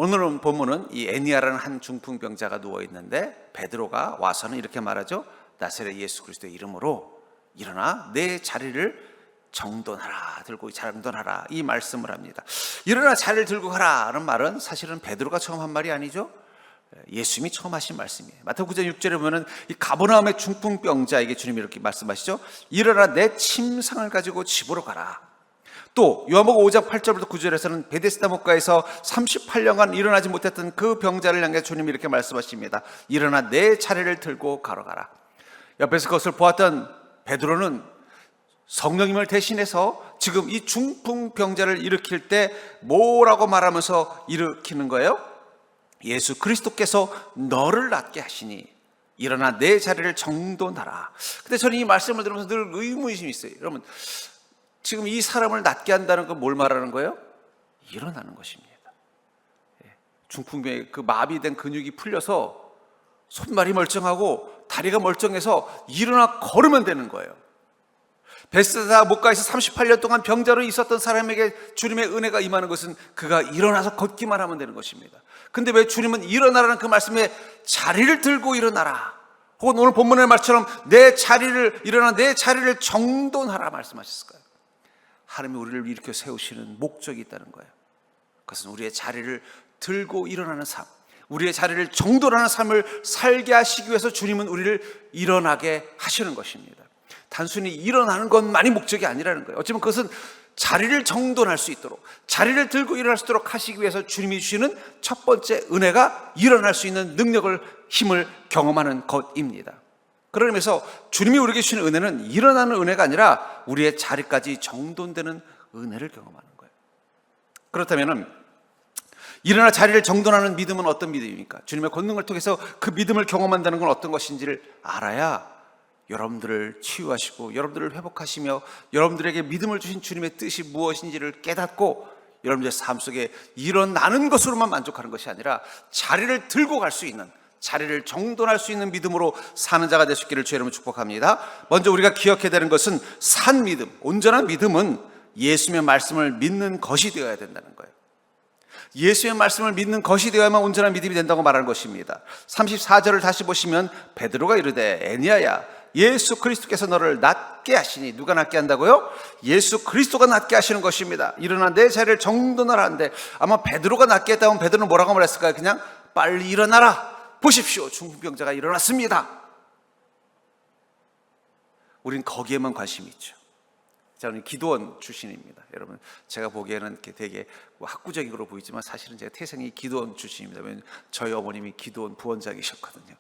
오늘은 본문은 이 애니야라는 한 중풍병자가 누워 있는데 베드로가 와서는 이렇게 말하죠. 나사렛 예수 그리스도의 이름으로 일어나 내 자리를 정돈하라, 들고 정돈하라, 이 말씀을 합니다. 일어나 자리를 들고 가라는 말은 사실은 베드로가 처음 한 말이 아니죠. 예수님이 처음 하신 말씀이에요. 마태복음 9장 6절에 보면은 이 가버나움의 중풍병자에게 주님이 이렇게 말씀하시죠. 일어나 내 침상을 가지고 집으로 가라. 또 요한복음 5장 8절부터 9절에서는 베데스다 목가에서 38년간 일어나지 못했던 그 병자를 향해 주님이 이렇게 말씀하십니다. 일어나 내 자리를 들고 가라. 옆에서 그것을 보았던 베드로는 성령님을 대신해서 지금 이 중풍병자를 일으킬 때 뭐라고 말하면서 일으키는 거예요? 예수 그리스도께서 너를 낫게 하시니 일어나 내 자리를 정돈하라. 근데 저는 이 말씀을 들으면서 늘 의문이 있어요. 여러분, 지금 이 사람을 낫게 한다는 건 뭘 말하는 거예요? 일어나는 것입니다. 중풍병의 그 마비된 근육이 풀려서 손발이 멀쩡하고 다리가 멀쩡해서 일어나 걸으면 되는 거예요. 베데스다 목가에서 38년 동안 병자로 있었던 사람에게 주님의 은혜가 임하는 것은 그가 일어나서 걷기만 하면 되는 것입니다. 근데 왜 주님은 일어나라는 그 말씀에 자리를 들고 일어나라, 혹은 오늘 본문의 말처럼 일어나 내 자리를 정돈하라 말씀하셨을까요? 하나님이 우리를 일으켜 세우시는 목적이 있다는 거예요. 그것은 우리의 자리를 들고 일어나는 삶, 우리의 자리를 정돈하는 삶을 살게 하시기 위해서 주님은 우리를 일어나게 하시는 것입니다. 단순히 일어나는 것만이 목적이 아니라는 거예요. 어쩌면 그것은 자리를 정돈할 수 있도록, 자리를 들고 일어날 수 있도록 하시기 위해서 주님이 주시는 첫 번째 은혜가 일어날 수 있는 능력을, 힘을 경험하는 것입니다. 그러면서 주님이 우리에게 주시는 은혜는 일어나는 은혜가 아니라 우리의 자리까지 정돈되는 은혜를 경험하는 거예요. 그렇다면 일어나 자리를 정돈하는 믿음은 어떤 믿음입니까? 주님의 권능을 통해서 그 믿음을 경험한다는 건 어떤 것인지를 알아야 여러분들을 치유하시고 여러분들을 회복하시며 여러분들에게 믿음을 주신 주님의 뜻이 무엇인지를 깨닫고 여러분들의 삶 속에 일어나는 것으로만 만족하는 것이 아니라 자리를 들고 갈 수 있는, 자리를 정돈할 수 있는 믿음으로 사는 자가 될 수 있기를 주의 이름으로 축복합니다. 먼저 우리가 기억해야 되는 것은 산 믿음, 온전한 믿음은 예수님의 말씀을 믿는 것이 되어야 된다는 거예요. 예수의 말씀을 믿는 것이 되어야만 온전한 믿음이 된다고 말하는 것입니다. 34절을 다시 보시면 베드로가 이르되 애니야야, 예수 그리스도께서 너를 낫게 하시니. 누가 낫게 한다고요? 예수 그리스도가 낫게 하시는 것입니다. 일어나 내 자리를 정돈하라 하는데 아마 베드로가 낫게 했다면 베드로는 뭐라고 말했을까요? 그냥 빨리 일어나라, 보십시오, 중풍병자가 일어났습니다. 우린 거기에만 관심이 있죠. 저는 기도원 출신입니다. 여러분, 제가 보기에는 되게 학구적인 거로 보이지만 사실은 제가 태생이 기도원 출신입니다. 왜냐하면 저희 어머님이 기도원 부원장이셨거든요.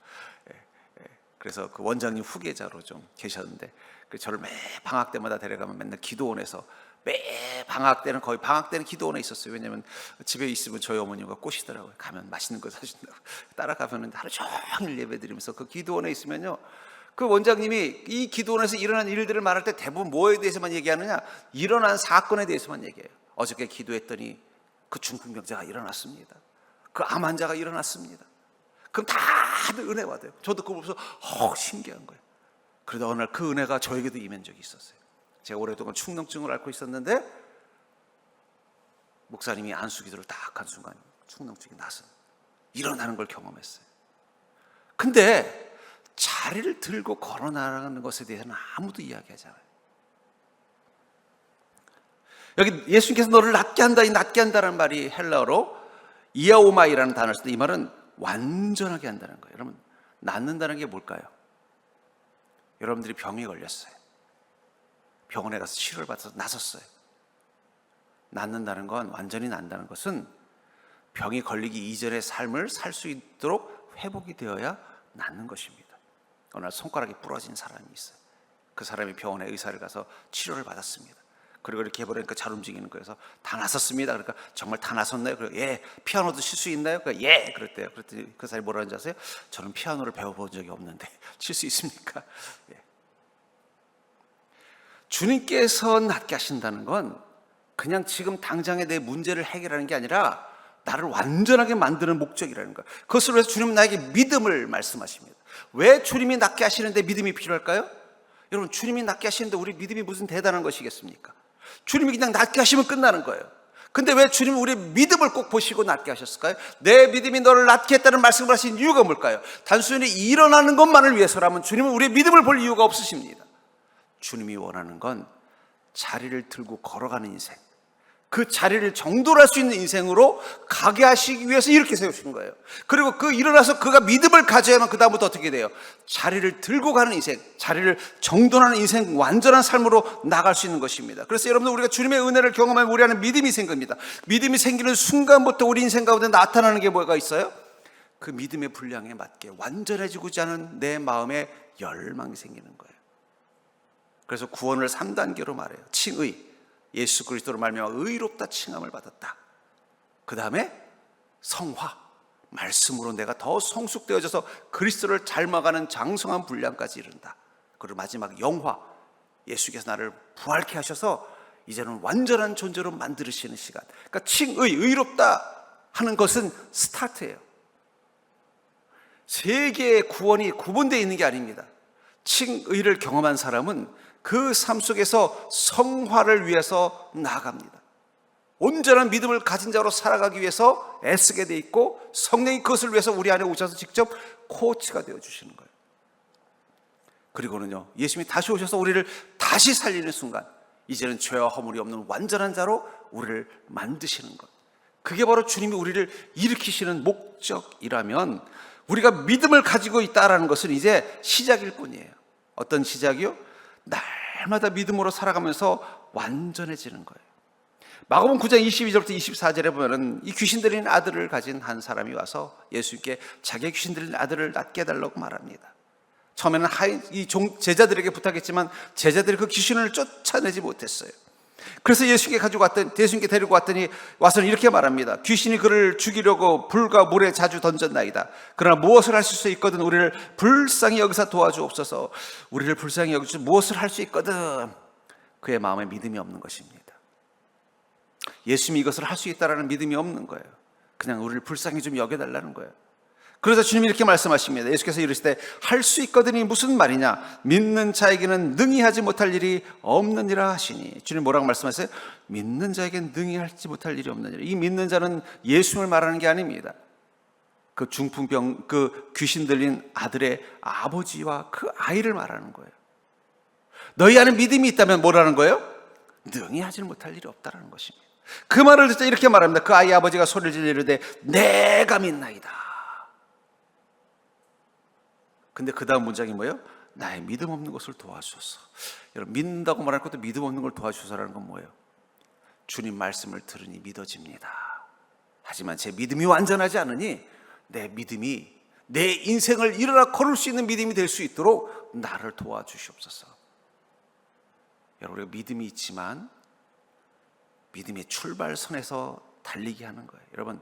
그래서 그 원장님 후계자로 좀 계셨는데, 저를 매 방학 때마다 데려가면 맨날 기도원에서, 매 방학 때는 거의 방학 때는 기도원에 있었어요. 왜냐하면 집에 있으면 저희 어머니가 꼬시더라고요. 가면 맛있는 거 사준다고. 따라가면 하루 종일 예배드리면서 그 기도원에 있으면요, 그 원장님이 이 기도원에서 일어난 일들을 말할 때 대부분 뭐에 대해서만 얘기하느냐? 일어난 사건에 대해서만 얘기해요. 어저께 기도했더니 그 중풍병자가 일어났습니다. 그 암 환자가 일어났습니다. 그럼 다들 은혜 받아요. 저도 그거 보면서 신기한 거예요. 그러다 어느 날 그 은혜가 저에게도 임한 적이 있었어요. 제가 오랫동안 축농증을 앓고 있었는데 목사님이 안수기도를 딱 한 순간 축농증이 나서 일어나는 걸 경험했어요. 근데 자리를 들고 걸어나가는 것에 대해서는 아무도 이야기하지 않아요. 여기 예수님께서 너를 낫게 한다, 이 낫게 한다는 말이 헬라어로 이아오마이라는 단어를 쓰는데 이 말은 완전하게 한다는 거예요. 여러분, 낫는다는 게 뭘까요? 여러분들이 병에 걸렸어요. 병원에 가서 치료를 받아서 나섰어요. 낫는다는 건, 완전히 난다는 것은 병이 걸리기 이전의 삶을 살 수 있도록 회복이 되어야 낫는 것입니다. 어느 날 손가락이 부러진 사람이 있어요. 그 사람이 병원에 의사를 가서 치료를 받았습니다. 그리고 이렇게 해보니까 잘 움직이는 거여서 다 나섰습니다. 그러니까 정말 다 나섰나요? 그래서 예. 피아노도 칠 수 있나요? 그러니까 예. 그랬대요. 그랬더니 그 사람이 뭐라는지 아세요? 저는 피아노를 배워본 적이 없는데 칠 수 있습니까? 예. 주님께서 낫게 하신다는 건 그냥 지금 당장의 내 문제를 해결하는 게 아니라 나를 완전하게 만드는 목적이라는 거예요. 그것을 위해서 주님은 나에게 믿음을 말씀하십니다. 왜 주님이 낫게 하시는데 믿음이 필요할까요? 여러분, 주님이 낫게 하시는데 우리 믿음이 무슨 대단한 것이겠습니까? 주님이 그냥 낫게 하시면 끝나는 거예요. 근데 왜 주님은 우리의 믿음을 꼭 보시고 낫게 하셨을까요? 내 믿음이 너를 낫게 했다는 말씀을 하신 이유가 뭘까요? 단순히 일어나는 것만을 위해서라면 주님은 우리의 믿음을 볼 이유가 없으십니다. 주님이 원하는 건 자리를 들고 걸어가는 인생, 그 자리를 정돌할 수 있는 인생으로 가게 하시기 위해서 이렇게 세우신 거예요. 그리고 그 일어나서 그가 믿음을 가져야만 그 다음부터 어떻게 돼요? 자리를 들고 가는 인생, 자리를 정돈하는 인생, 완전한 삶으로 나갈 수 있는 것입니다. 그래서 여러분들, 우리가 주님의 은혜를 경험하면 우리 안에 믿음이 생깁니다. 믿음이 생기는 순간부터 우리 인생 가운데 나타나는 게 뭐가 있어요? 그 믿음의 분량에 맞게 완전해지고자 하는 내 마음에 열망이 생기는 거예요. 그래서 구원을 3단계로 말해요. 칭의, 예수 그리스도로 말미암아 의롭다 칭함을 받았다. 그 다음에 성화, 말씀으로 내가 더 성숙되어져서 그리스도를 닮아가는 장성한 분량까지 이른다. 그리고 마지막 영화, 예수께서 나를 부활케 하셔서 이제는 완전한 존재로 만드시는 시간. 그러니까 칭의, 의롭다 하는 것은 스타트예요. 세 개의 구원이 구분되어 있는 게 아닙니다. 칭의를 경험한 사람은 그 삶 속에서 성화를 위해서 나아갑니다. 온전한 믿음을 가진 자로 살아가기 위해서 애쓰게 돼 있고, 성령이 그것을 위해서 우리 안에 오셔서 직접 코치가 되어 주시는 거예요. 그리고는요, 예수님이 다시 오셔서 우리를 다시 살리는 순간, 이제는 죄와 허물이 없는 완전한 자로 우리를 만드시는 것, 그게 바로 주님이 우리를 일으키시는 목적이라면, 우리가 믿음을 가지고 있다라는 것은 이제 시작일 뿐이에요. 어떤 시작이요? 날마다 믿음으로 살아가면서 완전해지는 거예요. 마가복음 9장 22절부터 24절에 보면은 이 귀신 들린 아들을 가진 한 사람이 와서 예수님께 자기의 귀신 들린 아들을 낫게 해달라고 말합니다. 처음에는 제자들에게 부탁했지만 제자들이 그 귀신을 쫓아내지 못했어요. 그래서 예수님께 데리고 왔더니 와서는 이렇게 말합니다. 귀신이 그를 죽이려고 불과 물에 자주 던졌나이다. 그러나 무엇을 하실 수 있거든 우리를 불쌍히 여기서 도와주옵소서. 우리를 불쌍히 여기서 무엇을 할 수 있거든. 그의 마음에 믿음이 없는 것입니다. 예수님이 이것을 할 수 있다라는 믿음이 없는 거예요. 그냥 우리를 불쌍히 좀 여겨달라는 거예요. 그래서 주님이 이렇게 말씀하십니다. 예수께서 이르시되 할 수 있거든이 무슨 말이냐? 믿는 자에게는 능히 하지 못할 일이 없느니라 하시니. 주님 뭐라고 말씀하세요? 믿는 자에게는 능히 하지 못할 일이 없느니라. 이 믿는 자는 예수님을 말하는 게 아닙니다. 그 중풍병, 그 귀신 들린 아들의 아버지와 그 아이를 말하는 거예요. 너희 안에 믿음이 있다면 뭐라는 거예요? 능히 하지 못할 일이 없다라는 것입니다. 그 말을 듣자 이렇게 말합니다. 그 아이 아버지가 소리를 지르 이르되 내가 믿나이다. 근데 그 다음 문장이 뭐예요? 나의 믿음 없는 것을 도와주소서. 여러분, 믿는다고 말할 것도 믿음 없는 걸 도와주소서라는 건 뭐예요? 주님 말씀을 들으니 믿어집니다. 하지만 제 믿음이 완전하지 않으니 내 믿음이 내 인생을 일어나 걸을 수 있는 믿음이 될 수 있도록 나를 도와주시옵소서. 여러분, 우리가 믿음이 있지만 믿음의 출발선에서 달리게 하는 거예요. 여러분,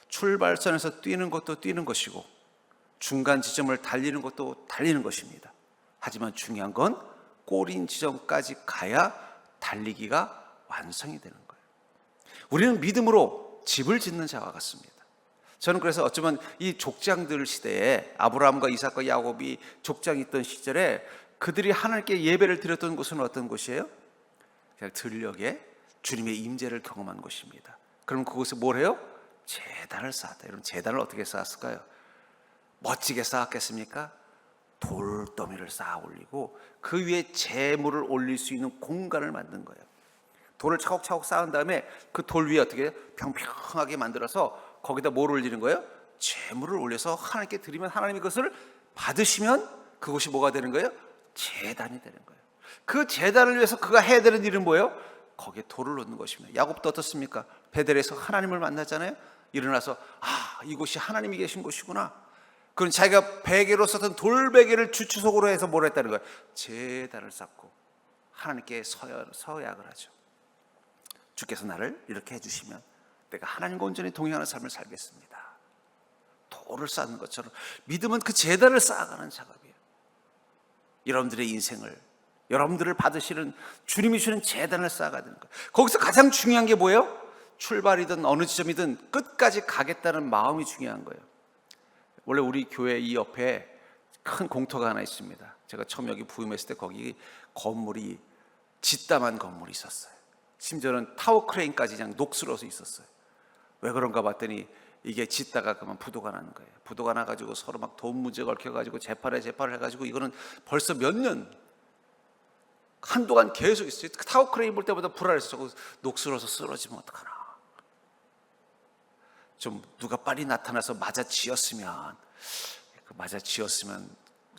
출발선에서 뛰는 것도 뛰는 것이고 중간 지점을 달리는 것도 달리는 것입니다. 하지만 중요한 건 꼬린 지점까지 가야 달리기가 완성이 되는 거예요. 우리는 믿음으로 집을 짓는 자와 같습니다. 저는 그래서 어쩌면 이 족장들 시대에 아브라함과 이삭과 야곱이 족장이 있던 시절에 그들이 하나님께 예배를 드렸던 곳은 어떤 곳이에요? 그냥 들녘에 주님의 임재를 경험한 곳입니다. 그럼 그곳에 뭘 해요? 제단을 쌓았다. 여러분, 제단을 어떻게 쌓았을까요? 멋지게 쌓았겠습니까? 돌더미를 쌓아 올리고 그 위에 제물을 올릴 수 있는 공간을 만든 거예요. 돌을 차곡차곡 쌓은 다음에 그 돌 위에 어떻게 평평하게 만들어서 거기다 뭘 올리는 거예요? 제물을 올려서 하나님께 드리면 하나님이 그것을 받으시면 그것이 뭐가 되는 거예요? 제단이 되는 거예요. 그 제단을 위해서 그가 해야 되는 일은 뭐예요? 거기에 돌을 놓는 것입니다. 야곱도 어떻습니까? 베델에서 하나님을 만났잖아요. 일어나서 이곳이 하나님이 계신 곳이구나. 그건 자기가 베개로 썼던 돌베개를 주추석으로 해서 뭘 했다는 거예요? 제단을 쌓고 하나님께 서약을 하죠. 주께서 나를 이렇게 해주시면 내가 하나님과 온전히 동행하는 삶을 살겠습니다. 돌을 쌓는 것처럼 믿음은 그 제단을 쌓아가는 작업이에요. 여러분들의 인생을, 여러분들을 받으시는 주님이 주는 제단을 쌓아가야 되는 거예요. 거기서 가장 중요한 게 뭐예요? 출발이든 어느 지점이든 끝까지 가겠다는 마음이 중요한 거예요. 원래 우리 교회 이 옆에 큰 공터가 하나 있습니다. 제가 처음 여기 부임했을 때 거기 건물이 짓담한 건물이 있었어요. 심지어는 타워 크레인까지 그냥 녹슬어서 있었어요. 왜 그런가 봤더니 이게 짓다가 그만 부도가 나는 거예요. 부도가 나가지고 서로 막 돈 문제 걸혀가지고 재판을 해가지고 이거는 벌써 몇 년 한동안 계속 있어요. 타워 크레인 볼 때보다 불안해서 저거 녹슬어서 쓰러지면 어떡하나. 좀 누가 빨리 나타나서 맞아지었으면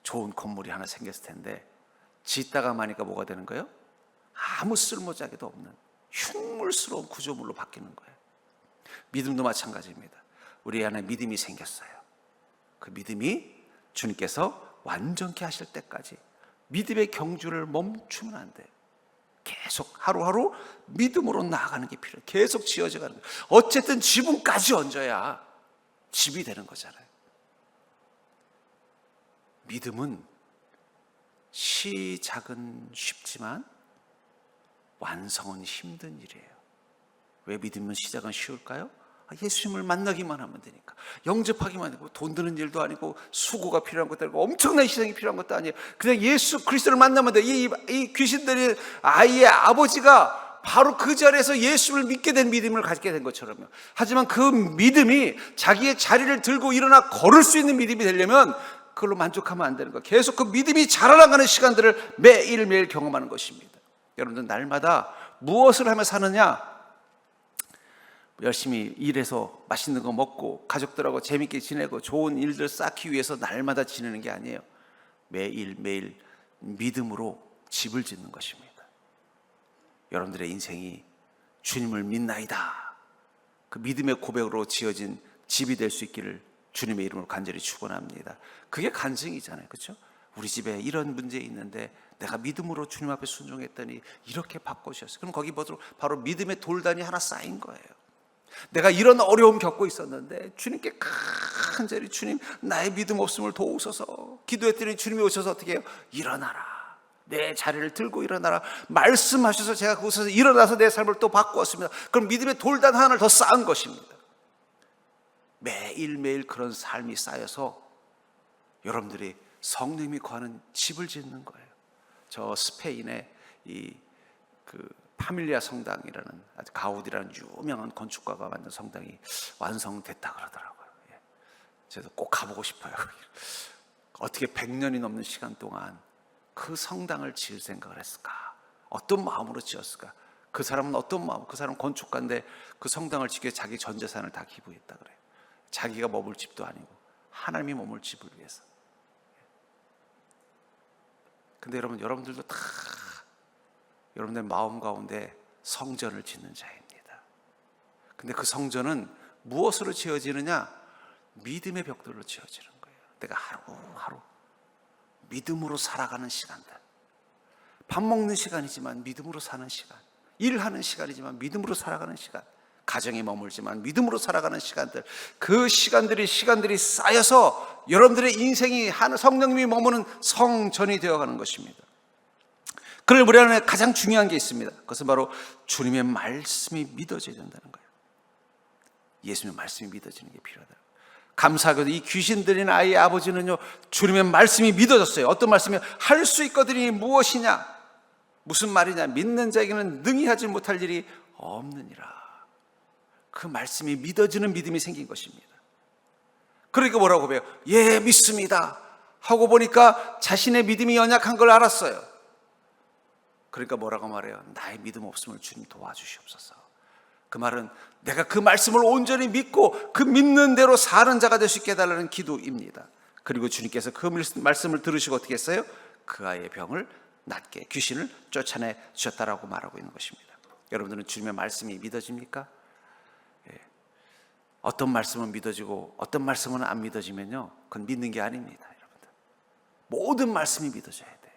좋은 건물이 하나 생겼을 텐데, 짓다가 마니까 뭐가 되는 거예요? 아무 쓸모자기도 없는 흉물스러운 구조물로 바뀌는 거예요. 믿음도 마찬가지입니다. 우리 안에 믿음이 생겼어요. 그 믿음이 주님께서 완전케 하실 때까지 믿음의 경주를 멈추면 안 돼요. 계속 하루하루 믿음으로 나아가는 게 필요해요. 계속 지어져 가는 거예요. 어쨌든 지붕까지 얹어야 집이 되는 거잖아요. 믿음은 시작은 쉽지만 완성은 힘든 일이에요. 왜 믿음은 시작은 쉬울까요? 예수님을 만나기만 하면 되니까. 영접하기만 하고, 돈 드는 일도 아니고 수고가 필요한 것도 아니고 엄청난 희생이 필요한 것도 아니에요. 그냥 예수 그리스도를 만나면 돼. 이 귀신들이 아이의 아버지가 바로 그 자리에서 예수를 믿게 된 믿음을 가지게 된 것처럼요. 하지만 그 믿음이 자기의 자리를 들고 일어나 걸을 수 있는 믿음이 되려면 그걸로 만족하면 안 되는 거예요. 계속 그 믿음이 자라나가는 시간들을 매일매일 경험하는 것입니다. 여러분들 날마다 무엇을 하며 사느냐? 열심히 일해서 맛있는 거 먹고 가족들하고 재밌게 지내고 좋은 일들 쌓기 위해서 날마다 지내는 게 아니에요. 매일매일 믿음으로 집을 짓는 것입니다. 여러분들의 인생이 주님을 믿나이다, 그 믿음의 고백으로 지어진 집이 될 수 있기를 주님의 이름으로 간절히 축원합니다. 그게 간증이잖아요, 그렇죠? 우리 집에 이런 문제 있는데 내가 믿음으로 주님 앞에 순종했더니 이렇게 바꿔주셨어요. 그럼 거기 바로 믿음의 돌단이 하나 쌓인 거예요. 내가 이런 어려움 겪고 있었는데 주님께 간절히, 주님 나의 믿음 없음을 도우소서 기도했더니 주님이 오셔서 어떻게 해요? 일어나라, 내 자리를 들고 일어나라 말씀하셔서 제가 그곳에서 일어나서 내 삶을 또 바꾸었습니다. 그럼 믿음의 돌단 하나를 더 쌓은 것입니다. 매일매일 그런 삶이 쌓여서 여러분들이 성령님이 거하는 집을 짓는 거예요. 저 스페인의 그 파밀리아 성당이라는, 아주 가우디라는 유명한 건축가가 만든 성당이 완성됐다 그러더라고요. 저도 꼭 가보고 싶어요. 어떻게 100년이 넘는 시간 동안 그 성당을 지을 생각을 했을까? 어떤 마음으로 지었을까? 그 사람은 어떤 마음? 그 사람 건축가인데 그 성당을 짓기 위해 자기 전 재산을 다 기부했다 그래요. 자기가 머물 집도 아니고 하나님이 머물 집을 위해서. 근데 여러분들도 다 여러분들 마음 가운데 성전을 짓는 자입니다. 근데 그 성전은 무엇으로 지어지느냐? 믿음의 벽돌로 지어지는 거예요. 내가 하루하루 믿음으로 살아가는 시간들, 밥 먹는 시간이지만 믿음으로 사는 시간, 일하는 시간이지만 믿음으로 살아가는 시간, 가정에 머물지만 믿음으로 살아가는 시간들, 그 시간들이 쌓여서 여러분들의 인생이 성령님이 머무는 성전이 되어가는 것입니다. 그럴 우리 안에 가장 중요한 게 있습니다. 그것은 바로 주님의 말씀이 믿어져야 된다는 거예요. 예수님의 말씀이 믿어지는 게 필요하다. 감사하게도 이 귀신 들린 아이의 아버지는요, 주님의 말씀이 믿어졌어요. 어떤 말씀이요? 할 수 있거든이 무엇이냐? 무슨 말이냐? 믿는 자에게는 능히 하지 못할 일이 없느니라. 그 말씀이 믿어지는 믿음이 생긴 것입니다. 그러니까 뭐라고 해요? 예, 믿습니다 하고 보니까 자신의 믿음이 연약한 걸 알았어요. 그러니까 뭐라고 말해요? 나의 믿음 없음을 주님 도와주시옵소서. 그 말은 내가 그 말씀을 온전히 믿고 그 믿는 대로 사는 자가 될 수 있게 해달라는 기도입니다. 그리고 주님께서 그 말씀을 들으시고 어떻게 했어요? 그 아이의 병을 낫게, 귀신을 쫓아내 주셨다라고 말하고 있는 것입니다. 여러분들은 주님의 말씀이 믿어집니까? 어떤 말씀은 믿어지고 어떤 말씀은 안 믿어지면요, 그건 믿는 게 아닙니다. 여러분들, 모든 말씀이 믿어져야 돼요.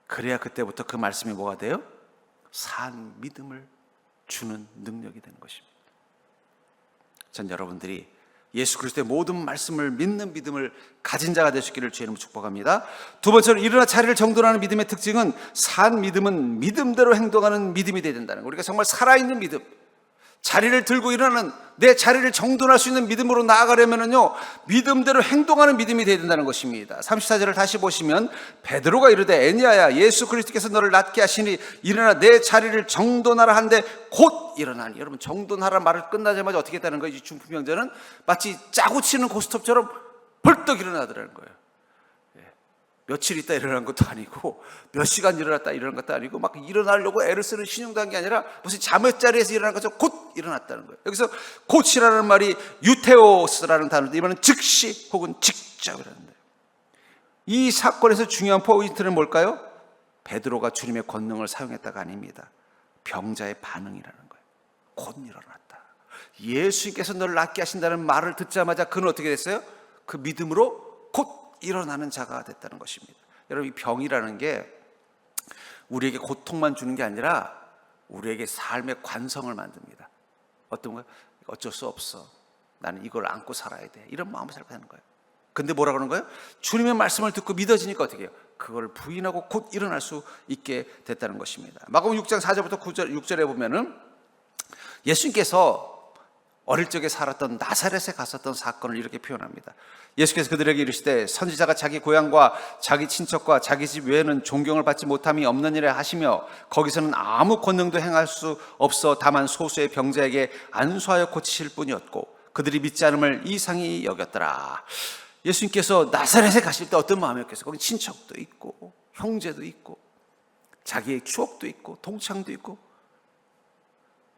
그래야 그때부터 그 말씀이 뭐가 돼요? 산 믿음을 주는 능력이 되는 것입니다. 전 여러분들이 예수 그리스도의 모든 말씀을 믿는 믿음을 가진 자가 되시기를 주의 이름으로 축복합니다. 두 번째로, 일어나 자리를 정돈하는 믿음의 특징은, 산 믿음은 믿음대로 행동하는 믿음이 되어야 된다는 거예요. 우리가 정말 살아있는 믿음, 자리를 들고 일어나는, 내 자리를 정돈할 수 있는 믿음으로 나아가려면요, 믿음대로 행동하는 믿음이 되어야 된다는 것입니다. 34절을 다시 보시면 베드로가 이르되 에니야야, 예수 그리스도께서 너를 낫게 하시니 일어나 내 자리를 정돈하라 한데 곧 일어나니. 여러분, 정돈하라 말을 끝나자마자 어떻게 했다는 거예요? 이 중풍병자는 마치 짜고 치는 고스톱처럼 벌떡 일어나더라는 거예요. 며칠 있다 일어난 것도 아니고 몇 시간 일어났다 일어난 것도 아니고 막 일어나려고 애를 쓰는 신용도 게 아니라 무슨 잠의 자리에서 일어난 것처럼 곧 일어났다는 거예요. 여기서 곧이라는 말이 유테오스라는 단어인데 이번엔 즉시 혹은 직접이라는 거예요. 이 사건에서 중요한 포인트는 뭘까요? 베드로가 주님의 권능을 사용했다가 아닙니다. 병자의 반응이라는 거예요. 곧 일어났다. 예수님께서 너를 낫게 하신다는 말을 듣자마자 그는 어떻게 됐어요? 그 믿음으로 곧 일어나는 자가 됐다는 것입니다. 여러분, 이 병이라는 게 우리에게 고통만 주는 게 아니라 우리에게 삶의 관성을 만듭니다. 어떤 거예요? 어쩔 수 없어, 나는 이걸 안고 살아야 돼, 이런 마음을 살게 하는 거예요. 근데 뭐라 그러는 거예요? 주님의 말씀을 듣고 믿어지니까 어떻게 해요? 그걸 부인하고 곧 일어날 수 있게 됐다는 것입니다. 마가복음 6장 4절부터 6절에 보면은 예수님께서 어릴 적에 살았던 나사렛에 갔었던 사건을 이렇게 표현합니다. 예수께서 그들에게 이르시되 선지자가 자기 고향과 자기 친척과 자기 집 외에는 존경을 받지 못함이 없는 일에 하시며 거기서는 아무 권능도 행할 수 없어 다만 소수의 병자에게 안수하여 고치실 뿐이었고 그들이 믿지 않음을 이상히 여겼더라. 예수님께서 나사렛에 가실 때 어떤 마음이었겠어요? 거기 친척도 있고 형제도 있고 자기의 추억도 있고 동창도 있고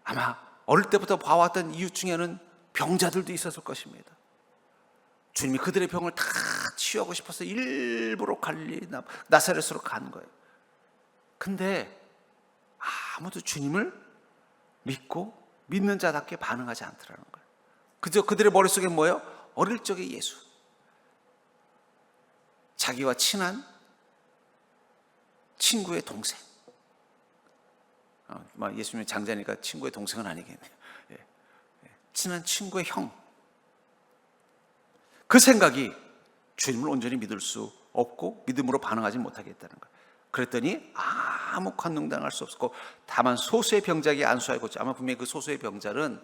아마 어릴 때부터 봐왔던 이웃 중에는 병자들도 있었을 것입니다. 주님이 그들의 병을 다 치유하고 싶어서 일부러 갈릴리 나사렛으로 간 거예요. 근데 아무도 주님을 믿고 믿는 자답게 반응하지 않더라는 거예요. 그저 그들의 머릿속에 뭐예요? 어릴 적의 예수, 자기와 친한 친구의 동생. 예수님의 장자니까 친구의 동생은 아니겠네요. 친한 친구의 형. 그 생각이 주님을 온전히 믿을 수 없고 믿음으로 반응하지 못하겠다는 거예요. 그랬더니 아무 권능당할 수 없었고 다만 소수의 병자에게 안수하여 고쳐. 아마 분명히 그 소수의 병자는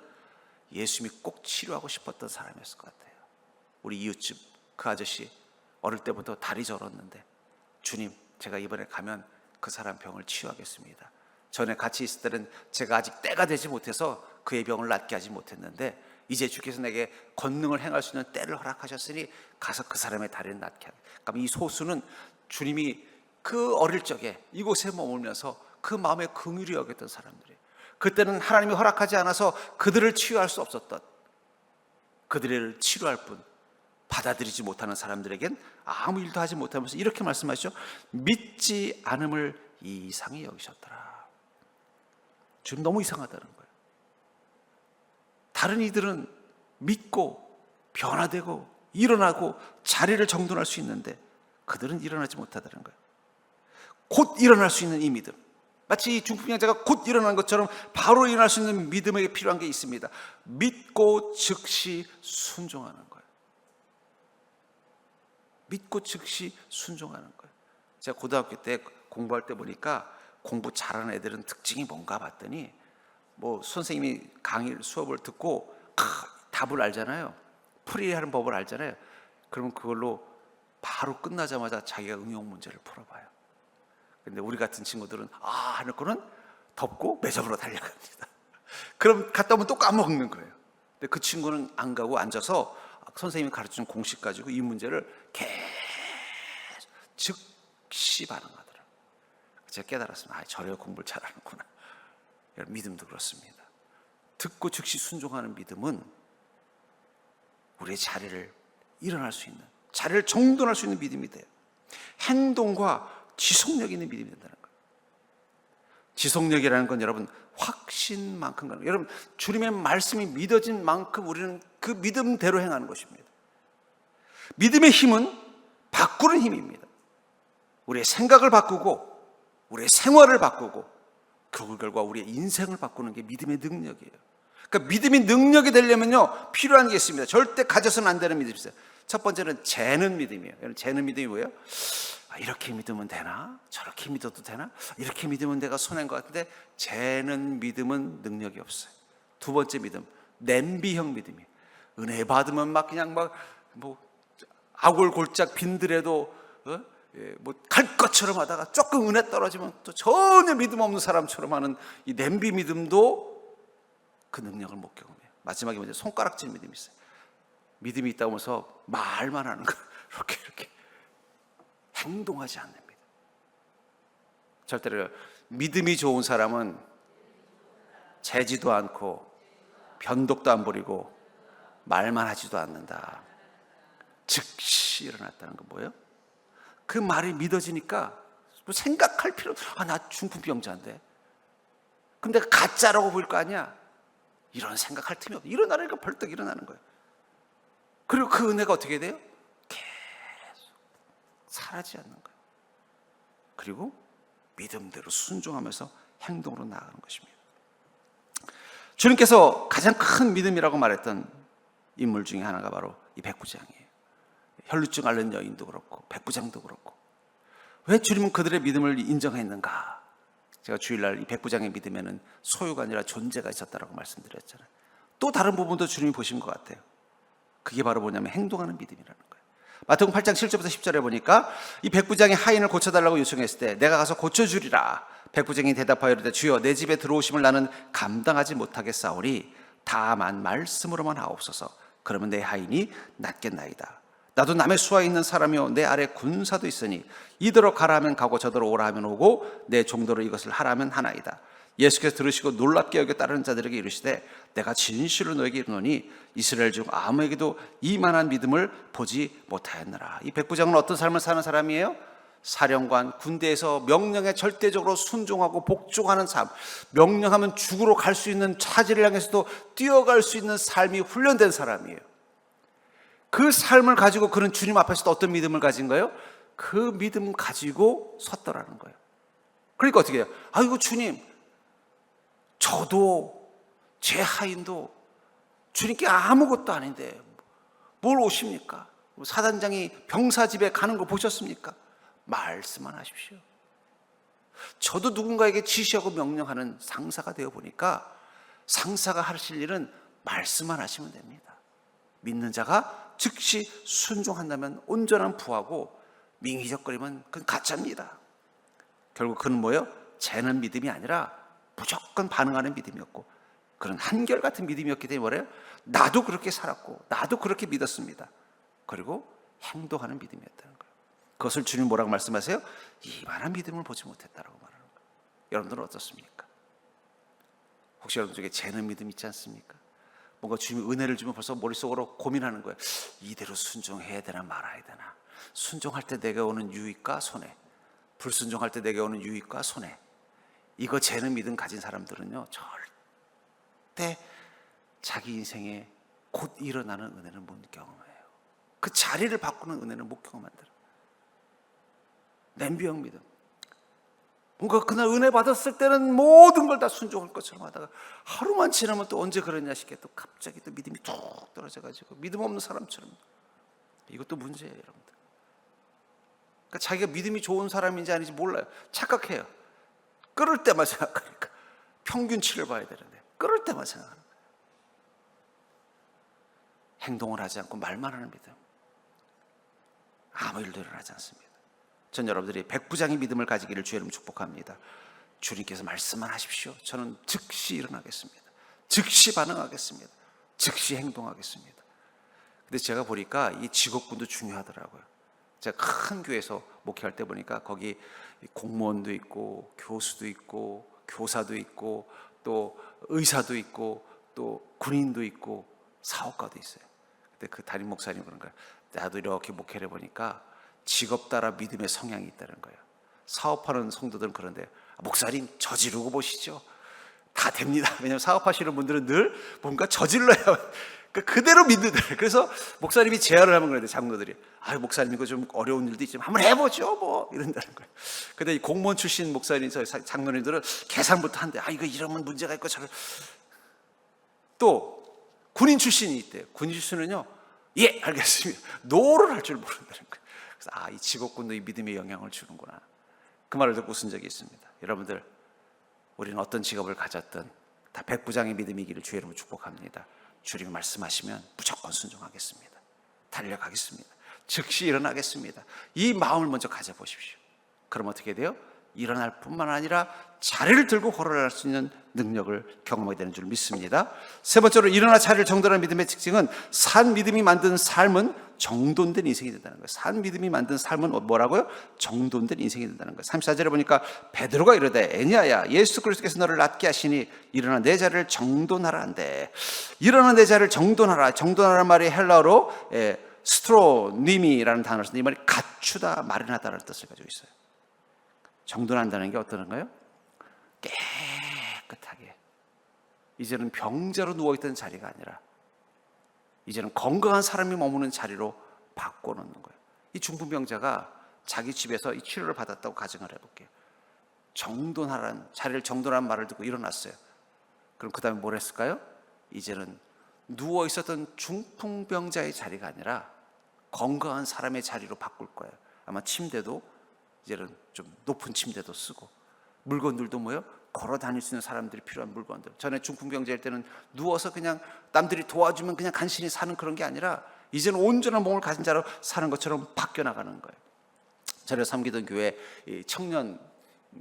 예수님이 꼭 치료하고 싶었던 사람이었을 것 같아요. 우리 이웃집 그 아저씨 어릴 때부터 다리 저렸는데 주님, 제가 이번에 가면 그 사람 병을 치유하겠습니다. 전에 같이 있을 때는 제가 아직 때가 되지 못해서 그의 병을 낫게 하지 못했는데 이제 주께서 내게 권능을 행할 수 있는 때를 허락하셨으니 가서 그 사람의 다리를 낫게 하게. 그러니까 이 소수는 주님이 그 어릴 적에 이곳에 머물면서 그 마음에 긍휼히 여겼던 사람들이에요. 그때는 하나님이 허락하지 않아서 그들을 치유할 수 없었던, 그들을 치료할 뿐 받아들이지 못하는 사람들에겐 아무 일도 하지 못하면서 이렇게 말씀하시죠. 믿지 않음을 이상히 여기셨더라. 지금 너무 이상하다는 거예요. 다른 이들은 믿고 변화되고 일어나고 자리를 정돈할 수 있는데 그들은 일어나지 못하다는 거예요. 곧 일어날 수 있는 이 믿음, 마치 이 중풍병자가 곧 일어난 것처럼 바로 일어날 수 있는 믿음에게 필요한 게 있습니다. 믿고 즉시 순종하는 거예요. 믿고 즉시 순종하는 거예요. 제가 고등학교 때 공부할 때 보니까 공부 잘하는 애들은 특징이 뭔가 봤더니 선생님이 수업을 듣고 답을 알잖아요. 풀이하는 법을 알잖아요. 그러면 그걸로 바로 끝나자마자 자기가 응용 문제를 풀어봐요. 근데 우리 같은 친구들은 하는 거는 덮고 매점으로 달려갑니다. 그럼 갔다 오면 또 까먹는 거예요. 근데 그 친구는 안 가고 앉아서 선생님이 가르쳐준 공식 가지고 이 문제를 계속 즉시 반응하더라고요. 제가 깨달았습니다. 저래야 공부를 잘하는구나. 믿음도 그렇습니다. 듣고 즉시 순종하는 믿음은 우리의 자리를 일어날 수 있는, 자리를 정돈할 수 있는 믿음이 돼요. 행동과 지속력 있는 믿음이 된다는 거예요. 지속력이라는 건 여러분 확신만큼 가는 거예요. 여러분, 주님의 말씀이 믿어진 만큼 우리는 그 믿음대로 행하는 것입니다. 믿음의 힘은 바꾸는 힘입니다. 우리의 생각을 바꾸고 우리의 생활을 바꾸고 그 결과 우리의 인생을 바꾸는 게 믿음의 능력이에요. 그러니까 믿음이 능력이 되려면요 필요한 게 있습니다. 절대 가져서는 안 되는 믿음이 있어요. 첫 번째는 재는 믿음이에요. 재는 믿음이 뭐예요? 이렇게 믿으면 되나? 저렇게 믿어도 되나? 이렇게 믿으면 내가 손해인 것 같은데 재는 믿음은 능력이 없어요. 두 번째 믿음, 냄비형 믿음이에요. 은혜 받으면 막 그냥 뭐 아골골짝 빈들에도 뭐 갈 것처럼 하다가 조금 은혜 떨어지면 또 전혀 믿음 없는 사람처럼 하는 이 냄비 믿음도 그 능력을 못 경험해요. 마지막에 먼저 손가락질 믿음이 있어요. 믿음이 있다고 해서 말만 하는 거, 이렇게 행동하지 않는 믿음. 절대로 믿음이 좋은 사람은 재지도 않고 변덕도 안 부리고 말만 하지도 않는다. 즉시 일어났다는 건 뭐예요? 그 말이 믿어지니까 뭐 생각할 필요 없어. 나 중풍병자인데. 근데 가짜라고 보일 거 아니야. 이런 생각할 틈이 없어. 일어나니까 벌떡 일어나는 거예요. 그리고 그 은혜가 어떻게 돼요? 계속 사라지지 않는 거예요. 그리고 믿음대로 순종하면서 행동으로 나아가는 것입니다. 주님께서 가장 큰 믿음이라고 말했던 인물 중에 하나가 바로 이 백부장이에요. 혈루증 앓는 여인도 그렇고 백부장도 그렇고. 왜 주님은 그들의 믿음을 인정했는가? 제가 주일날 이 백부장의 믿음에는 소유가 아니라 존재가 있었다라고 말씀드렸잖아요. 또 다른 부분도 주님이 보신 것 같아요. 그게 바로 뭐냐면 행동하는 믿음이라는 거예요. 마태복음 8장 7절부터 10절에 보니까 이 백부장이 하인을 고쳐달라고 요청했을 때 내가 가서 고쳐주리라. 백부장이 대답하여 이르되 주여 내 집에 들어오심을 나는 감당하지 못하겠사오니 다만 말씀으로만 하옵소서. 그러면 내 하인이 낫겠나이다. 나도 남의 수하에 있는 사람이요 내 아래 군사도 있으니 이더러 가라 하면 가고 저더러 오라 하면 오고 내 종도로 이것을 하라 하면 하나이다. 예수께서 들으시고 놀랍게 여겨 따르는 자들에게 이르시되 내가 진실로 너에게 이르노니 이스라엘 중 아무에게도 이만한 믿음을 보지 못하였느라. 이 백부장은 어떤 삶을 사는 사람이에요? 사령관, 군대에서 명령에 절대적으로 순종하고 복종하는 삶, 명령하면 죽으러 갈 수 있는 차지를 향해서도 뛰어갈 수 있는 삶이 훈련된 사람이에요. 그 삶을 가지고 그는 주님 앞에서도 어떤 믿음을 가진 거예요? 그 믿음 가지고 섰더라는 거예요. 그러니까 어떻게 해요? 아이고 주님, 저도 제 하인도 주님께 아무것도 아닌데 뭘 오십니까? 사단장이 병사 집에 가는 거 보셨습니까? 말씀만 하십시오. 저도 누군가에게 지시하고 명령하는 상사가 되어 보니까 상사가 하실 일은 말씀만 하시면 됩니다. 믿는 자가 즉시 순종한다면 온전한 부하고 밍히적거리면 그건 가짜입니다. 결국 그는 뭐예요? 재는 믿음이 아니라 무조건 반응하는 믿음이었고 그런 한결같은 믿음이었기 때문에 뭐래요? 나도 그렇게 살았고 나도 그렇게 믿었습니다. 그리고 행동하는 믿음이었다는 거예요. 그것을 주님 뭐라고 말씀하세요? 이만한 믿음을 보지 못했다라고 말하는 거예요. 여러분들은 어떻습니까? 혹시 여러분 중에 재는 믿음 있지 않습니까? 뭔가 주님이 은혜를 주면 벌써 머릿속으로 고민하는 거예요. 이대로 순종해야 되나 말아야 되나. 순종할 때 내게 오는 유익과 손해, 불순종할 때 내게 오는 유익과 손해. 이거 재는 믿음 가진 사람들은요 절대 자기 인생에 곧 일어나는 은혜는 못 경험해요. 그 자리를 바꾸는 은혜는 못 경험한다. 냄비형 믿음. 뭔가 그날 은혜 받았을 때는 모든 걸 다 순종할 것처럼 하다가 하루만 지나면 또 언제 그러냐 싶게 또 갑자기 또 믿음이 툭 떨어져가지고 믿음 없는 사람처럼. 이것도 문제예요, 여러분들. 그러니까 자기가 믿음이 좋은 사람인지 아닌지 몰라요. 착각해요. 끌을 때만 생각하니까. 평균치를 봐야 되는데 끌을 때만 생각하는 거예요. 행동을 하지 않고 말만 하는 믿음. 아무 일도 일어나지 않습니다. 전 여러분들이 백부장의 믿음을 가지기를 주의 이름으로 축복합니다. 주님께서 말씀만 하십시오. 저는 즉시 일어나겠습니다. 즉시 반응하겠습니다. 즉시 행동하겠습니다. 근데 제가 보니까 이 직업군도 중요하더라고요. 제가 큰 교회에서 목회할 때 보니까 거기 공무원도 있고 교수도 있고 교사도 있고 또 의사도 있고 또 군인도 있고 사업가도 있어요. 근데 그 담임 목사님 그런 거예요. 나도 이렇게 목회를 해보니까 직업 따라 믿음의 성향이 있다는 거예요. 사업하는 성도들은 그런데 목사님 저지르고 보시죠. 다 됩니다. 왜냐하면 사업하시는 분들은 늘 뭔가 저질러야 그대로 믿는다. 그래서 목사님이 제안을 하면 그런데 장로들이 목사님 이거 좀 어려운 일도 있지만 한번 해보죠 뭐 이런다는 거예요. 근데 이 공무원 출신 목사님 장로님들은 계산부터 한대. 이거 이러면 문제가 있고 저를. 또 군인 출신이 있대요. 군인 출신은요 예 알겠습니다. 노를 할 줄 모른다는 거예요. 그래서 이 직업군도 이 믿음에 영향을 주는구나. 그 말을 듣고 웃은 적이 있습니다. 여러분들 우리는 어떤 직업을 가졌든 다 백부장의 믿음이기를 주의 이름으로 축복합니다. 주님이 말씀하시면 무조건 순종하겠습니다. 달려가겠습니다. 즉시 일어나겠습니다. 이 마음을 먼저 가져보십시오. 그럼 어떻게 돼요? 일어날 뿐만 아니라 자리를 들고 걸어갈 수 있는 능력을 경험하게 되는 줄 믿습니다. 세 번째로 일어나 자리를 정돈하는 믿음의 특징은 산 믿음이 만든 삶은 정돈된 인생이 된다는 거예요. 산 믿음이 만든 삶은 뭐라고요? 정돈된 인생이 된다는 거예요. 34절에 보니까 베드로가 이르되 애니야야 예수 그리스도께서 너를 낫게 하시니 일어나 내 자리를 정돈하라 한대. 일어나 내 자리를 정돈하라. 정돈하라는 말이 헬라어로 스트로님이라는 단어로 쓰는데 이 말이 갖추다 마련하다라는 뜻을 가지고 있어요. 정돈한다는 게 어떤 건가요? 깨끗하게. 이제는 병자로 누워있던 자리가 아니라 이제는 건강한 사람이 머무는 자리로 바꿔놓는 거예요. 이 중풍병자가 자기 집에서 이 치료를 받았다고 가정을 해볼게요. 정돈하라는, 자리를 정돈하라는 말을 듣고 일어났어요. 그럼 그 다음에 뭘 했을까요? 이제는 누워있었던 중풍병자의 자리가 아니라 건강한 사람의 자리로 바꿀 거예요. 아마 침대도 이제는 좀 높은 침대도 쓰고, 물건들도 뭐예요? 걸어 다닐 수 있는 사람들이 필요한 물건들. 전에 중풍병자일 때는 누워서 그냥 남들이 도와주면 그냥 간신히 사는 그런 게 아니라 이제는 온전한 몸을 가진 자로 사는 것처럼 바뀌어 나가는 거예요. 저를 섬기던 교회 청년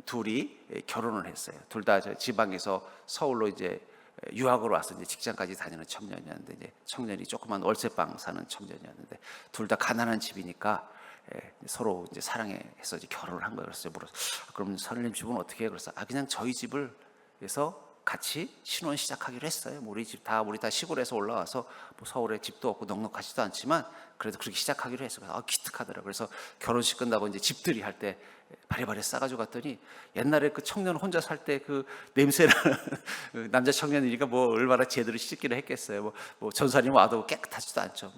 둘이 결혼을 했어요. 둘 다 지방에서 서울로 이제 유학으로 와서 이제 직장까지 다니는 청년이었는데, 이제 청년이 조그만 월세방 사는 청년이었는데, 둘 다 가난한 집이니까 서로 이제 사랑해서 이제 결혼을 한 거예요. 그래서 물어서 그럼 선생님 집은 어떻게 해요? 그래서 그냥 저희 집을 해서 같이 신혼 시작하기로 했어요. 우리 다 시골에서 올라와서 뭐 서울에 집도 없고 넉넉하지도 않지만 그래도 그렇게 시작하기로 했어요. 기특하더라고요. 그래서 결혼식 끝나고 이제 집들이 할 때 바리바리 싸가지고 갔더니 옛날에 그 청년 혼자 살 때 그 냄새나는 남자 청년이니까 뭐 얼마나 제대로 씻기를 했겠어요. 뭐 전사님 와도 깨끗하지도 않죠.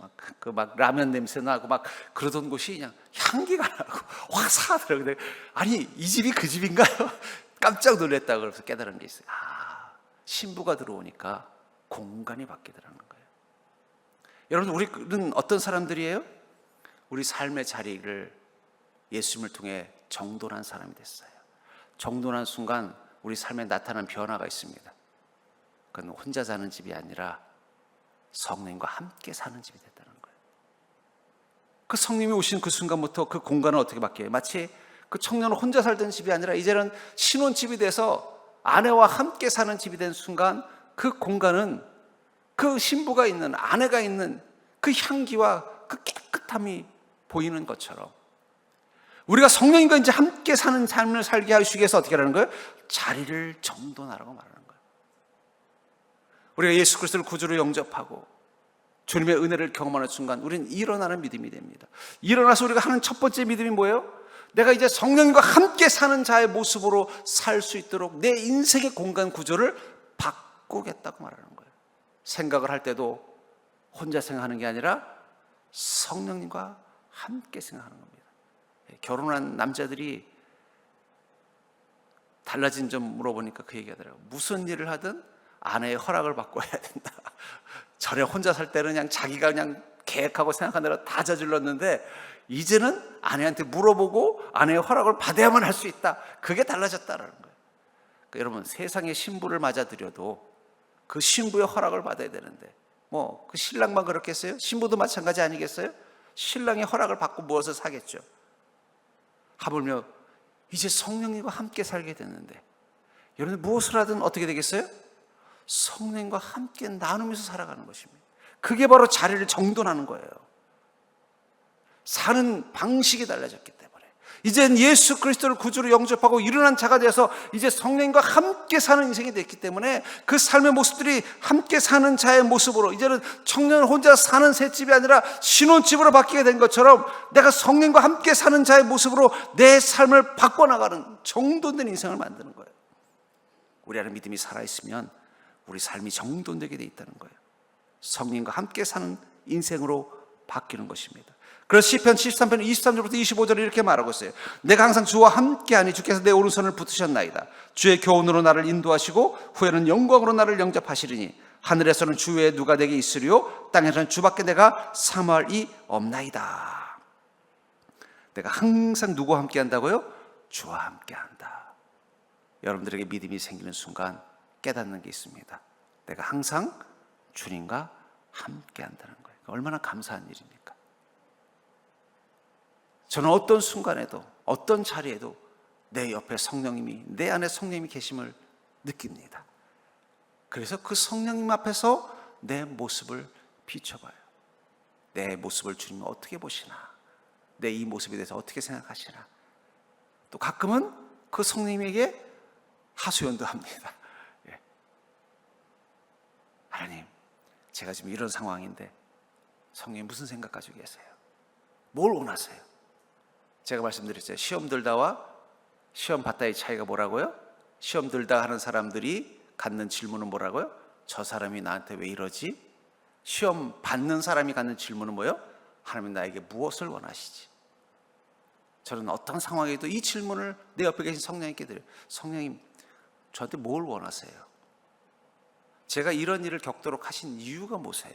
막 라면 냄새 나고 막 그러던 곳이 그냥 향기가 나고 화사하더라고요. 근데 아니 이 집이 그 집인가요? 깜짝 놀랐다고 그래서 깨달은 게 있어요. 신부가 들어오니까 공간이 바뀌더라는 거예요. 여러분, 우리는 어떤 사람들이에요? 우리 삶의 자리를 예수님을 통해 정돈한 사람이 됐어요. 정돈한 순간 우리 삶에 나타난 변화가 있습니다. 그건 혼자 사는 집이 아니라 성령과 함께 사는 집이 됐다는 거예요. 그 성령이 오신 그 순간부터 그 공간은 어떻게 바뀌어요? 마치 그 청년은 혼자 살던 집이 아니라 이제는 신혼집이 돼서 아내와 함께 사는 집이 된 순간 그 공간은 그 신부가 있는, 아내가 있는 그 향기와 그 깨끗함이 보이는 것처럼 우리가 성령님과 이제 함께 사는 삶을 살게 하시기 위해서 어떻게 하는 거예요? 자리를 정돈하라고 말하는 거예요. 우리가 예수 그리스도를 구주로 영접하고 주님의 은혜를 경험하는 순간 우리는 일어나는 믿음이 됩니다. 일어나서 우리가 하는 첫 번째 믿음이 뭐예요? 내가 이제 성령님과 함께 사는 자의 모습으로 살 수 있도록 내 인생의 공간 구조를 바꾸겠다고 말하는 거예요. 생각을 할 때도 혼자 생각하는 게 아니라 성령님과 함께 생각하는 겁니다. 결혼한 남자들이 달라진 점 물어보니까 그 얘기하더라고요. 무슨 일을 하든 아내의 허락을 받고 해야 된다. 전에 혼자 살 때는 그냥 자기가 그냥 계획하고 생각한 대로 다 저질렀는데 이제는 아내한테 물어보고 아내의 허락을 받아야만 할 수 있다. 그게 달라졌다라는 거예요. 그러니까 여러분, 세상의 신부를 맞아들여도 그 신부의 허락을 받아야 되는데 뭐 그 신랑만 그렇겠어요? 신부도 마찬가지 아니겠어요? 신랑의 허락을 받고 무엇을 사겠죠. 하물며 이제 성령님과 함께 살게 됐는데 여러분 무엇을 하든 어떻게 되겠어요? 성령님과 함께 나누면서 살아가는 것입니다. 그게 바로 자리를 정돈하는 거예요. 사는 방식이 달라졌기 때문에 이젠 예수 그리스도를 구주로 영접하고 일어난 자가 되어서 이제 성령님과 함께 사는 인생이 됐기 때문에 그 삶의 모습들이 함께 사는 자의 모습으로 이제는 청년 혼자 사는 새 집이 아니라 신혼집으로 바뀌게 된 것처럼 내가 성령님과 함께 사는 자의 모습으로 내 삶을 바꿔나가는 정돈된 인생을 만드는 거예요. 우리 안에 믿음이 살아있으면 우리 삶이 정돈되게 돼 있다는 거예요. 성령님과 함께 사는 인생으로 바뀌는 것입니다. 그래서 시편 73편 23절부터 25절에 이렇게 말하고 있어요. 내가 항상 주와 함께하니 주께서 내 오른손을 붙으셨나이다. 주의 교훈으로 나를 인도하시고 후에는 영광으로 나를 영접하시리니 하늘에서는 주 외에 누가 내게 있으리요 땅에서는 주밖에 내가 사모할 이 없나이다. 내가 항상 누구와 함께한다고요? 주와 함께한다. 여러분들에게 믿음이 생기는 순간 깨닫는 게 있습니다. 내가 항상 주님과 함께 한다는 거예요. 얼마나 감사한 일입니까? 저는 어떤 순간에도 어떤 자리에도 내 옆에 성령님이, 내 안에 성령님이 계심을 느낍니다. 그래서 그 성령님 앞에서 내 모습을 비춰봐요. 내 모습을 주님은 어떻게 보시나, 내 이 모습에 대해서 어떻게 생각하시나. 또 가끔은 그 성령님에게 하소연도 합니다. 예. 하나님, 제가 지금 이런 상황인데 성령님 무슨 생각 가지고 계세요? 뭘 원하세요? 제가 말씀드렸죠. 시험 들다와 시험 받다의 차이가 뭐라고요? 시험 들다 하는 사람들이 갖는 질문은 뭐라고요? 저 사람이 나한테 왜 이러지? 시험 받는 사람이 갖는 질문은 뭐예요? 하나님 나에게 무엇을 원하시지? 저는 어떤 상황에도 이 질문을 내 옆에 계신 성령님께 드려요. 성령님, 저한테 뭘 원하세요? 제가 이런 일을 겪도록 하신 이유가 뭐세요?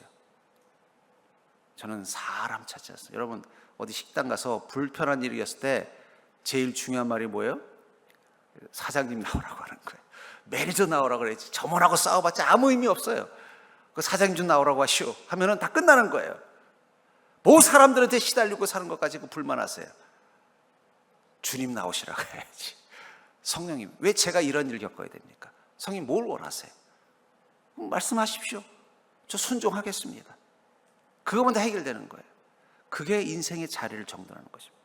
저는 사람 찾지 않습니다. 여러분, 어디 식당 가서 불편한 일이 있었을 때 제일 중요한 말이 뭐예요? 사장님 나오라고 하는 거예요. 매니저 나오라고 그랬지. 점원하고 싸워봤자 아무 의미 없어요. 그 사장님 좀 나오라고 하시오 하면은 다 끝나는 거예요. 뭐 사람들한테 시달리고 사는 것 가지고 불만하세요. 주님 나오시라고 해야지. 성령님, 왜 제가 이런 일을 겪어야 됩니까? 성령님 뭘 원하세요? 말씀하십시오. 저 순종하겠습니다. 그거만 다 해결되는 거예요. 그게 인생의 자리를 정돈하는 것입니다.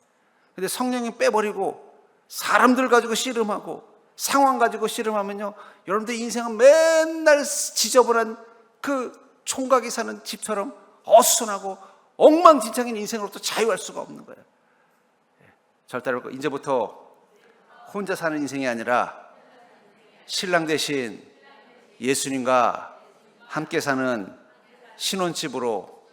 근데 성령님 빼버리고 사람들 가지고 씨름하고 상황 가지고 씨름하면요, 여러분들 인생은 맨날 지저분한 그 총각이 사는 집처럼 어수선하고 엉망진창인 인생으로부터 자유할 수가 없는 거예요. 절대로 이제부터 혼자 사는 인생이 아니라 신랑 대신 예수님과 함께 사는 신혼집으로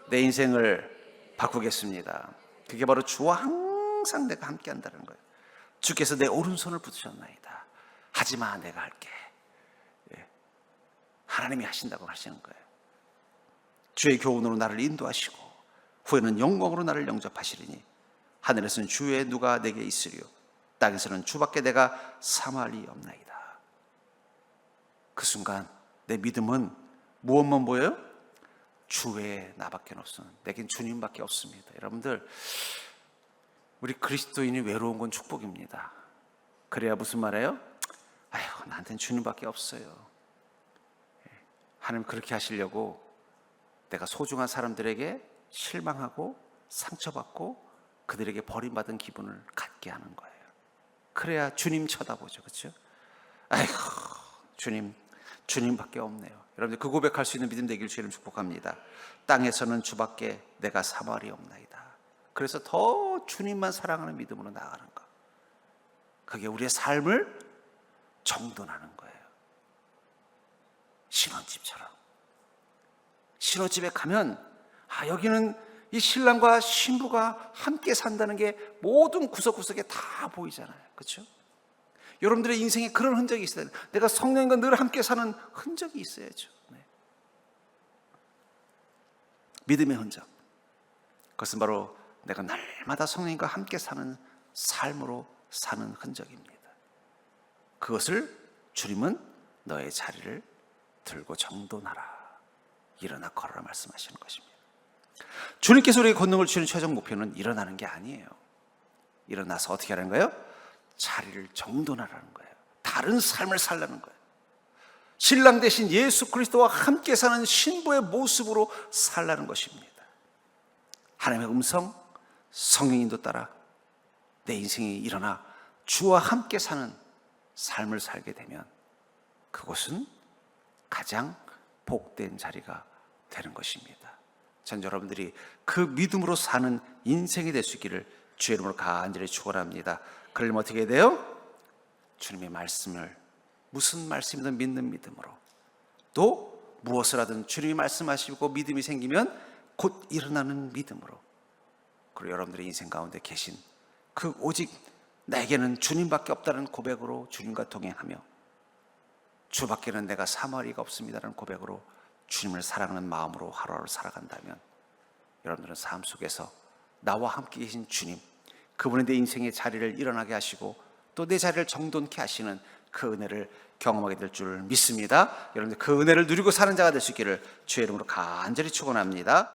내 인생을 바꾸겠습니다. 그게 바로 주와 항상 내가 함께 한다는 거예요. 주께서 내 오른손을 붙으셨나이다. 하지마, 내가 할게. 하나님이 하신다고 하시는 거예요. 주의 교훈으로 나를 인도하시고 후에는 영광으로 나를 영접하시리니 하늘에서는 주의 누가 내게 있으리요 땅에서는 주밖에 내가 삼할 리 없나이다. 그 순간 내 믿음은 무엇만 보여요? 주 외에 나밖에 없습니다. 내겐 주님밖에 없습니다. 여러분들, 우리 그리스도인이 외로운 건 축복입니다. 그래야 무슨 말이에요? 아휴, 나한테는 주님밖에 없어요. 하나님 그렇게 하시려고 내가 소중한 사람들에게 실망하고 상처받고 그들에게 버림받은 기분을 갖게 하는 거예요. 그래야 주님 쳐다보죠. 그렇죠? 아이고, 주님밖에 없네요. 여러분들 그 고백할 수 있는 믿음 되길 주님 축복합니다. 땅에서는 주밖에 내가 삼할이 없나이다. 그래서 더 주님만 사랑하는 믿음으로 나아가는 것, 그게 우리의 삶을 정돈하는 거예요. 신혼집처럼. 신혼집에 가면 여기는 이 신랑과 신부가 함께 산다는 게 모든 구석구석에 다 보이잖아요. 그렇죠? 여러분들의 인생에 그런 흔적이 있어야 돼요. 내가 성령님과 늘 함께 사는 흔적이 있어야죠. 네. 믿음의 흔적. 그것은 바로 내가 날마다 성령님과 함께 사는 삶으로 사는 흔적입니다. 그것을 주님은 너의 자리를 들고 정돈하라, 일어나 걸어라 말씀하시는 것입니다. 주님께서 우리에게 권능을 주시는 최종 목표는 일어나는 게 아니에요. 일어나서 어떻게 하라는 거예요? 자리를 정돈하라는 거예요. 다른 삶을 살라는 거예요. 신랑 대신 예수 그리스도와 함께 사는 신부의 모습으로 살라는 것입니다. 하나님의 음성, 성령님도 따라 내 인생이 일어나 주와 함께 사는 삶을 살게 되면 그곳은 가장 복된 자리가 되는 것입니다. 전 여러분들이 그 믿음으로 사는 인생이 될 수 있기를 주의 이름으로 간절히 축원합니다. 그러려면 어떻게 돼요? 주님의 말씀을 무슨 말씀이든 믿는 믿음으로, 또 무엇을 하든 주님이 말씀하시고 믿음이 생기면 곧 일어나는 믿음으로, 그리고 여러분들의 인생 가운데 계신 그 오직 나에게는 주님밖에 없다는 고백으로 주님과 동행하며 주밖에는 내가 삼할이가 없습니다라는 고백으로 주님을 사랑하는 마음으로 하루하루 살아간다면 여러분들은 삶 속에서 나와 함께 계신 주님, 그분이 내 인생의 자리를 일어나게 하시고 또 내 자리를 정돈케 하시는 그 은혜를 경험하게 될 줄 믿습니다. 여러분들 그 은혜를 누리고 사는 자가 될 수 있기를 주의 이름으로 간절히 축원합니다.